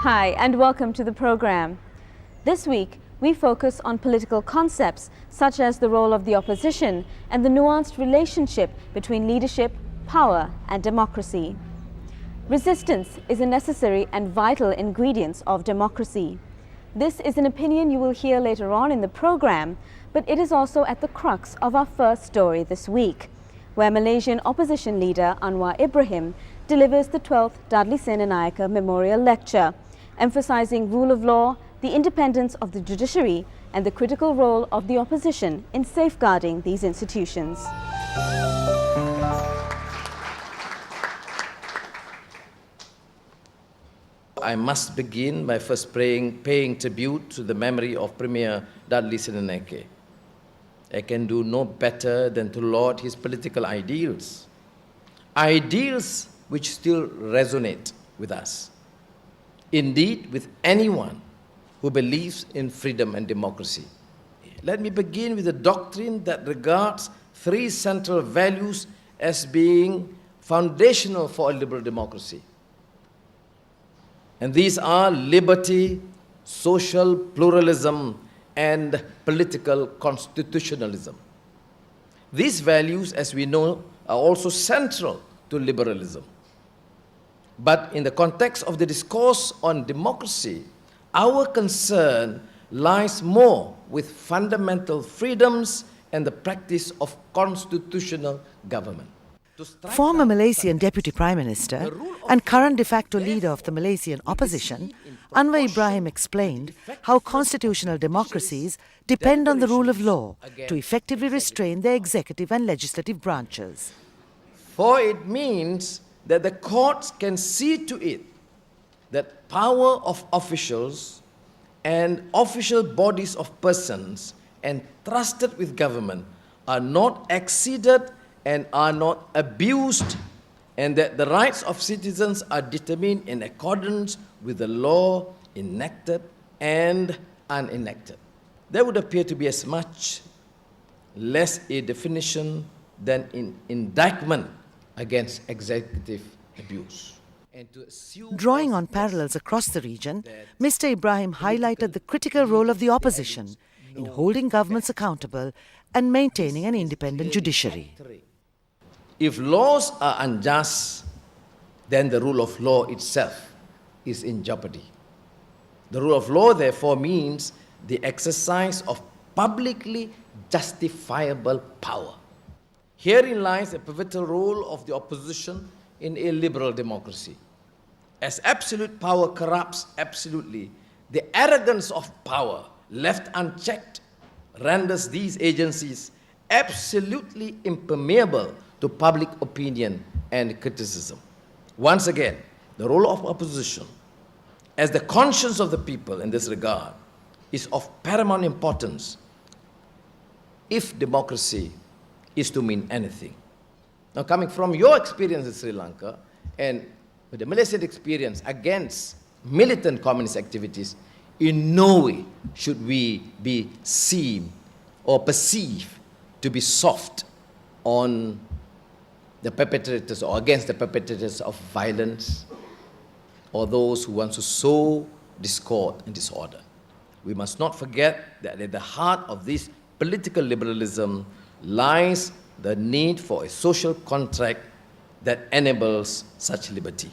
Hi, and welcome to the program. This week, we focus on political concepts such as the role of the opposition and the nuanced relationship between leadership, power, and democracy. Resistance is a necessary and vital ingredient of democracy. This is an opinion you will hear later on in the program, but it is also at the crux of our first story this week, where Malaysian opposition leader Anwar Ibrahim delivers the 12th Dudley Senanayake Memorial Lecture, emphasizing rule of law, the independence of the judiciary, and the critical role of the opposition in safeguarding these institutions. I must begin by first paying tribute to the memory of Premier Dudley Senanayake. I can do no better than to laud his political ideals, ideals which still resonate with us, indeed with anyone who believes in freedom and democracy. Let me begin with a doctrine that regards three central values as being foundational for a liberal democracy. And these are liberty, social pluralism, and political constitutionalism. These values, as we know, are also central to liberalism. But in the context of the discourse on democracy, our concern lies more with fundamental freedoms and the practice of constitutional government. Former Malaysian Deputy Prime Minister and current de facto leader of the Malaysian opposition, Anwar Ibrahim explained how constitutional democracies depend on the rule of law to effectively restrain their executive and legislative branches. For it means that the courts can see to it that power of officials and official bodies of persons entrusted with government are not exceeded and are not abused, and that the rights of citizens are determined in accordance with the law enacted and unenacted. There would appear to be as much less a definition than an indictment against executive abuse. Drawing on parallels across the region, Mr. Ibrahim highlighted the critical role of the opposition in holding governments accountable and maintaining an independent judiciary. If laws are unjust, then the rule of law itself is in jeopardy. The rule of law, therefore, means the exercise of publicly justifiable power. Herein lies a pivotal role of the opposition in a liberal democracy. As absolute power corrupts absolutely, the arrogance of power, left unchecked, renders these agencies absolutely impermeable to public opinion and criticism. Once again, the role of opposition, as the conscience of the people in this regard, is of paramount importance if democracy is to mean anything. Now, coming from your experience in Sri Lanka and with the Malaysian experience against militant communist activities, in no way should we be seen or perceived to be soft on the perpetrators or against the perpetrators of violence or those who want to sow discord and disorder. We must not forget that at the heart of this political liberalism lies the need for a social contract that enables such liberty,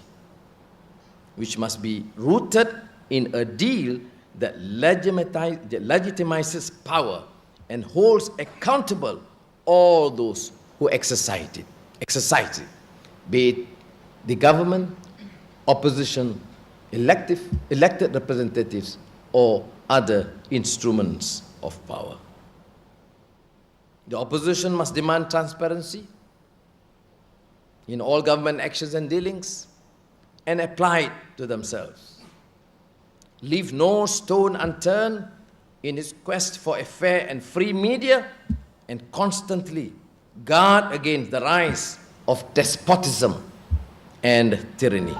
which must be rooted in a deal that legitimizes power and holds accountable all those who exercise it, be it the government, opposition, elected representatives, or other instruments of power. The opposition must demand transparency in all government actions and dealings and apply it to themselves. Leave no stone unturned in its quest for a fair and free media, and constantly guard against the rise of despotism and tyranny.